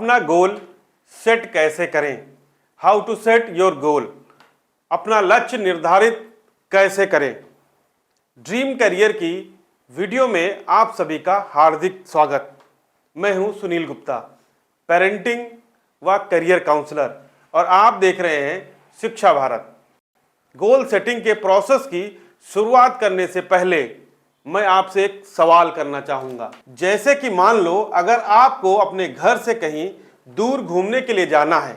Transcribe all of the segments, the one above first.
अपना गोल सेट कैसे करें, how to set your goal, अपना लक्ष्य निर्धारित कैसे करें। ड्रीम करियर की वीडियो में आप सभी का हार्दिक स्वागत। मैं हूं सुनील गुप्ता, पेरेंटिंग व करियर काउंसलर, और आप देख रहे हैं शिक्षा भारत। गोल सेटिंग के प्रोसेस की शुरुआत करने से पहले मैं आपसे एक सवाल करना चाहूँगा। जैसे कि मान लो अगर आपको अपने घर से कहीं दूर घूमने के लिए जाना है,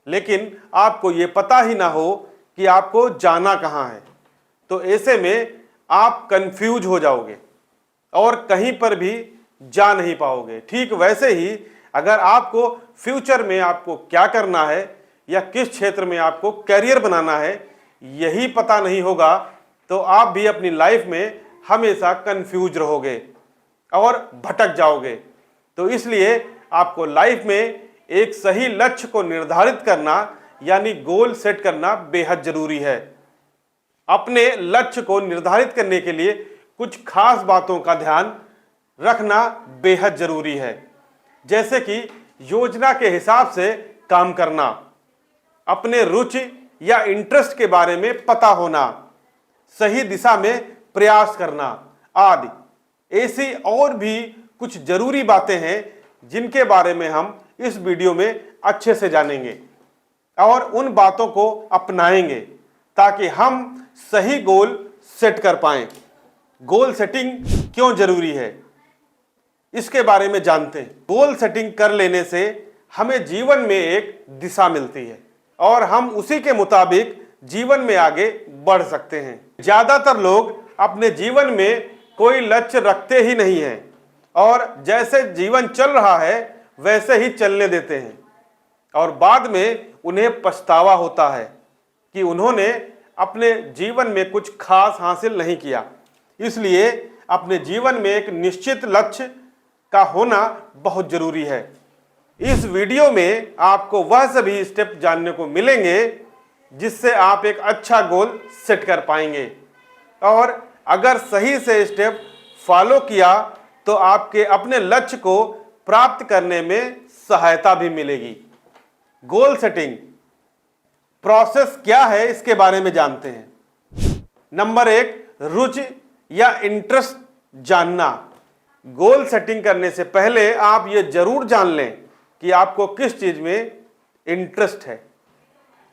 लेकिन आपको ये पता ही ना हो कि आपको जाना कहाँ है, तो ऐसे में आप कंफ्यूज हो जाओगे और कहीं पर भी जा नहीं पाओगे। ठीक वैसे ही अगर आपको फ्यूचर में आपको क्या करना है या किस क्षेत्र में आपको करियर बनाना है यही पता नहीं होगा, तो आप भी अपनी लाइफ में हमेशा कंफ्यूज रहोगे और भटक जाओगे। तो इसलिए आपको लाइफ में एक सही लक्ष्य को निर्धारित करना यानी गोल सेट करना बेहद जरूरी है। अपने लक्ष्य को निर्धारित करने के लिए कुछ खास बातों का ध्यान रखना बेहद जरूरी है, जैसे कि योजना के हिसाब से काम करना, अपने रुचि या इंटरेस्ट के बारे में पता होना, सही दिशा में प्रयास करना आदि। ऐसी और भी कुछ जरूरी बातें हैं जिनके बारे में हम इस वीडियो में अच्छे से जानेंगे और उन बातों को अपनाएंगे ताकि हम सही गोल सेट कर पाएं। गोल सेटिंग क्यों जरूरी है इसके बारे में जानते हैं। गोल सेटिंग कर लेने से हमें जीवन में एक दिशा मिलती है और हम उसी के मुताबिक जीवन में आगे बढ़ सकते हैं। ज्यादातर लोग अपने जीवन में कोई लक्ष्य रखते ही नहीं हैं और जैसे जीवन चल रहा है वैसे ही चलने देते हैं और बाद में उन्हें पछतावा होता है कि उन्होंने अपने जीवन में कुछ खास हासिल नहीं किया। इसलिए अपने जीवन में एक निश्चित लक्ष्य का होना बहुत जरूरी है। इस वीडियो में आपको वह सभी स्टेप जानने को मिलेंगे जिससे आप एक अच्छा गोल सेट कर पाएंगे, और अगर सही से स्टेप फॉलो किया तो आपके अपने लक्ष्य को प्राप्त करने में सहायता भी मिलेगी। गोल सेटिंग प्रोसेस क्या है इसके बारे में जानते हैं। नंबर 1, रुचि या इंटरेस्ट जानना। गोल सेटिंग करने से पहले आप ये जरूर जान लें कि आपको किस चीज में इंटरेस्ट है।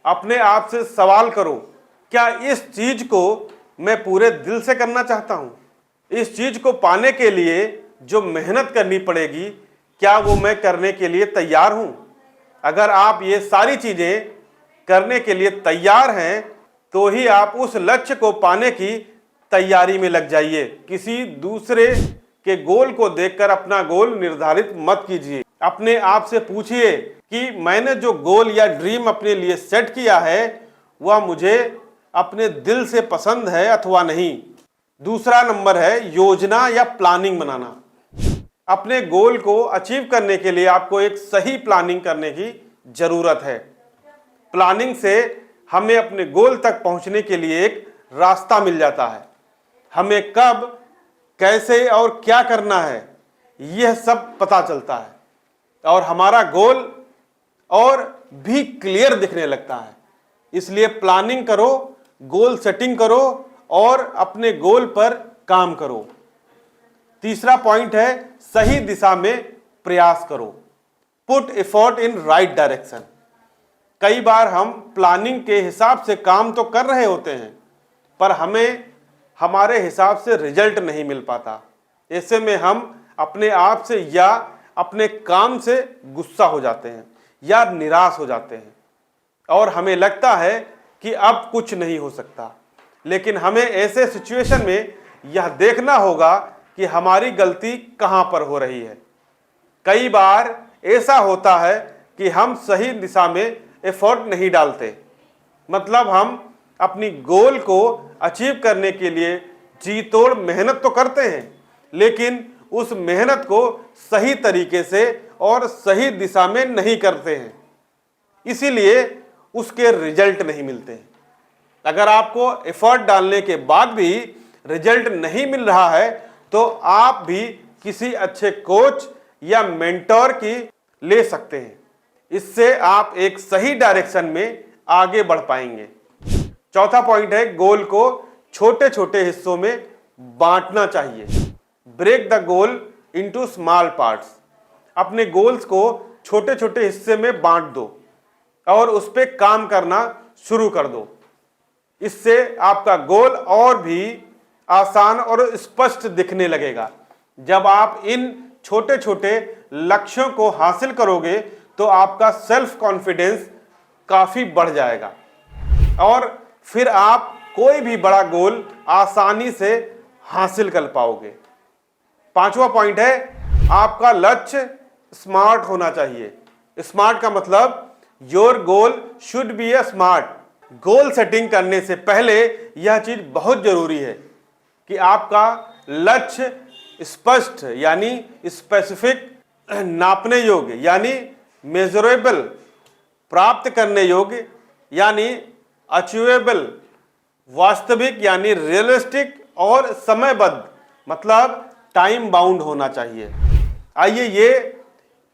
अपने आप से सवाल करो, क्या इस चीज को मैं पूरे दिल से करना चाहता हूं? इस चीज को पाने के लिए जो मेहनत करनी पड़ेगी, क्या वो मैं करने के लिए तैयार हूं? अगर आप ये सारी चीजें करने के लिए तैयार हैं तो ही आप उस लक्ष्य को पाने की तैयारी में लग जाइए। किसी दूसरे के गोल को देखकर अपना गोल निर्धारित मत कीजिए। अपने आप से पूछिए कि मैंने जो गोल या ड्रीम अपने लिए सेट किया है वह मुझे अपने दिल से पसंद है अथवा नहीं। दूसरा नंबर है योजना या प्लानिंग बनाना। अपने गोल को अचीव करने के लिए आपको एक सही प्लानिंग करने की जरूरत है। प्लानिंग से हमें अपने गोल तक पहुंचने के लिए एक रास्ता मिल जाता है। हमें कब, कैसे और क्या करना है यह सब पता चलता है और हमारा गोल और भी क्लियर दिखने लगता है। इसलिए प्लानिंग करो, गोल सेटिंग करो और अपने गोल पर काम करो। तीसरा पॉइंट है सही दिशा में प्रयास करो। Put effort in right direction. कई बार हम प्लानिंग के हिसाब से काम तो कर रहे होते हैं पर हमें हमारे हिसाब से रिजल्ट नहीं मिल पाता। ऐसे में हम अपने आप से या अपने काम से गुस्सा हो जाते हैं या निराश हो जाते हैं और हमें लगता है कि अब कुछ नहीं हो सकता। लेकिन हमें ऐसे सिचुएशन में यह देखना होगा कि हमारी गलती कहां पर हो रही है। कई बार ऐसा होता है कि हम सही दिशा में एफर्ट नहीं डालते, मतलब हम अपनी गोल को अचीव करने के लिए जी तोड़ मेहनत तो करते हैं लेकिन उस मेहनत को सही तरीके से और सही दिशा में नहीं करते हैं, इसीलिए उसके रिजल्ट नहीं मिलते हैं। अगर आपको एफर्ट डालने के बाद भी रिजल्ट नहीं मिल रहा है तो आप भी किसी अच्छे कोच या मेंटोर की ले सकते हैं। इससे आप एक सही डायरेक्शन में आगे बढ़ पाएंगे। चौथा पॉइंट है, गोल को छोटे छोटे हिस्सों में बांटना चाहिए। Break the goal into small parts. अपने गोल्स को छोटे छोटे हिस्से में बांट दो और उस पर काम करना शुरू कर दो। इससे आपका गोल और भी आसान और स्पष्ट दिखने लगेगा। जब आप इन छोटे छोटे लक्ष्यों को हासिल करोगे तो आपका सेल्फ कॉन्फिडेंस काफी बढ़ जाएगा और फिर आप कोई भी बड़ा गोल आसानी से हासिल कर पाओगे। पांचवा पॉइंट है, आपका लक्ष्य स्मार्ट होना चाहिए। स्मार्ट का मतलब your goal should be A smart. Goal setting करने से पहले यह चीज बहुत जरूरी है कि आपका लक्ष्य स्पष्ट यानी स्पेसिफिक, नापने योग्य यानी मेजरेबल, प्राप्त करने योग्य यानी अचीवेबल, वास्तविक यानी रियलिस्टिक और समयबद्ध मतलब टाइम बाउंड होना चाहिए। आइए ये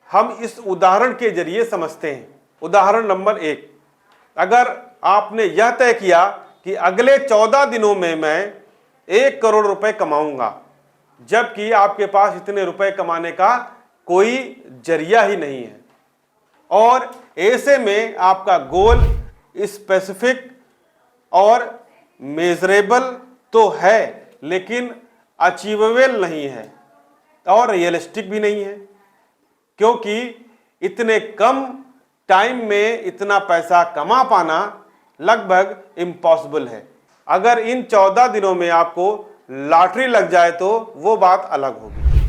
हम इस उदाहरण के जरिए समझते हैं। उदाहरण नंबर 1, अगर आपने यह तय किया कि अगले 14 दिनों में मैं 1 करोड़ रुपए कमाऊंगा, जबकि आपके पास इतने रुपए कमाने का कोई जरिया ही नहीं है, और ऐसे में आपका गोल स्पेसिफिक और मेजरेबल तो है लेकिन अचीवेबल नहीं है और रियलिस्टिक भी नहीं है, क्योंकि इतने कम टाइम में इतना पैसा कमा पाना लगभग इम्पॉसिबल है। अगर इन 14 दिनों में आपको लॉटरी लग जाए तो वो बात अलग होगी।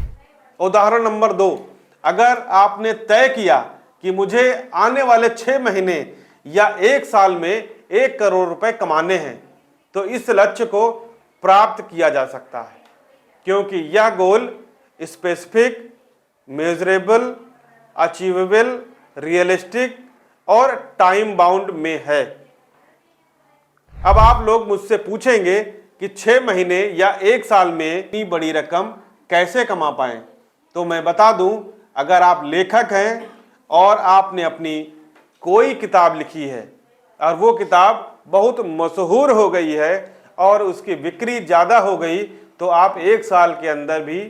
उदाहरण नंबर 2, अगर आपने तय किया कि मुझे आने वाले 6 महीने या 1 साल में 1 करोड़ रुपए कमाने हैं, तो इस लक्ष्य को प्राप्त किया जा सकता है, क्योंकि यह गोल स्पेसिफिक, मेजरेबल, अचीवेबल, रियलिस्टिक और टाइम बाउंड में है। अब आप लोग मुझसे पूछेंगे कि 6 महीने या 1 साल में इतनी बड़ी रकम कैसे कमा पाएं, तो मैं बता दूं, अगर आप लेखक हैं और आपने अपनी कोई किताब लिखी है और वो किताब बहुत मशहूर हो गई है और उसकी बिक्री ज़्यादा हो गई, तो आप 1 साल के अंदर भी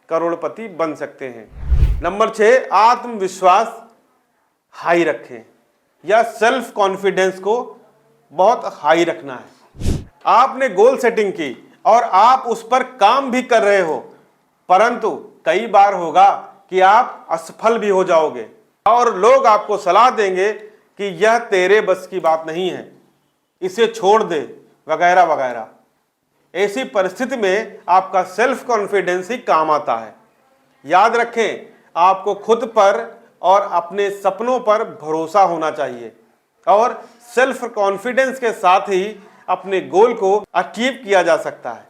करोड़पति बन सकते हैं। नंबर 6, आत्मविश्वास हाई रखें या सेल्फ कॉन्फिडेंस को बहुत हाई रखना है। आपने गोल सेटिंग की और आप उस पर काम भी कर रहे हो, परंतु कई बार होगा कि आप असफल भी हो जाओगे और लोग आपको सलाह देंगे कि यह तेरे बस की बात नहीं है, इसे छोड़ दे, वगैरह वगैरह। ऐसी परिस्थिति में आपका सेल्फ कॉन्फिडेंस ही काम आता है। याद रखें, आपको खुद पर और अपने सपनों पर भरोसा होना चाहिए और सेल्फ कॉन्फिडेंस के साथ ही अपने गोल को अचीव किया जा सकता है।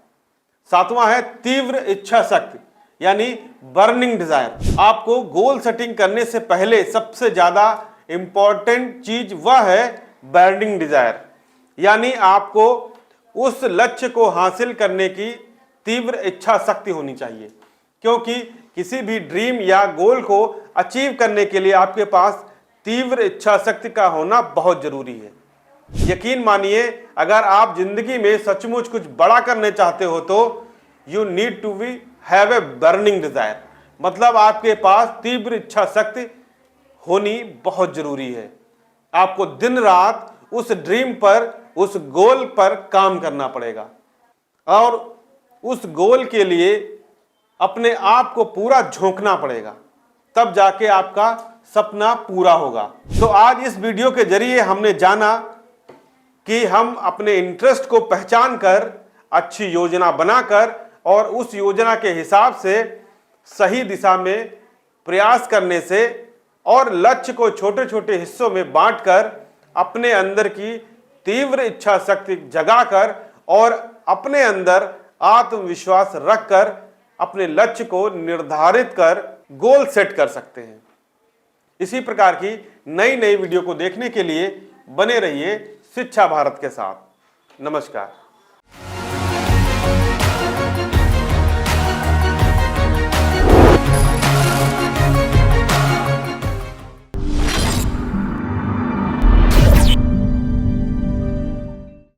7वां है तीव्र इच्छा शक्ति यानी बर्निंग डिजायर। आपको गोल सेटिंग करने से पहले सबसे ज्यादा इंपॉर्टेंट चीज वह है बर्निंग डिजायर, यानी आपको उस लक्ष्य को हासिल करने की तीव्र इच्छा शक्ति होनी चाहिए, क्योंकि किसी भी ड्रीम या गोल को अचीव करने के लिए आपके पास तीव्र इच्छा शक्ति का होना बहुत जरूरी है। यकीन मानिए, अगर आप जिंदगी में सचमुच कुछ बड़ा करने चाहते हो तो you need to be have a burning desire, मतलब आपके पास तीव्र इच्छा शक्ति होनी बहुत जरूरी है। आपको दिन रात उस ड्रीम पर, उस गोल पर काम करना पड़ेगा और उस गोल के लिए अपने आप को पूरा झोंकना पड़ेगा, तब जाके आपका सपना पूरा होगा। तो आज इस वीडियो के जरिए हमने जाना कि हम अपने इंटरेस्ट को पहचान कर, अच्छी योजना बनाकर और उस योजना के हिसाब से सही दिशा में प्रयास करने से और लक्ष्य को छोटे छोटे हिस्सों में बांटकर अपने अंदर की तीव्र इच्छा शक्ति जगाकर और अपने अंदर आत्मविश्वास रखकर अपने लक्ष्य को निर्धारित कर गोल सेट कर सकते हैं। इसी प्रकार की नई नई वीडियो को देखने के लिए बने रहिए शिक्षा भारत के साथ। नमस्कार।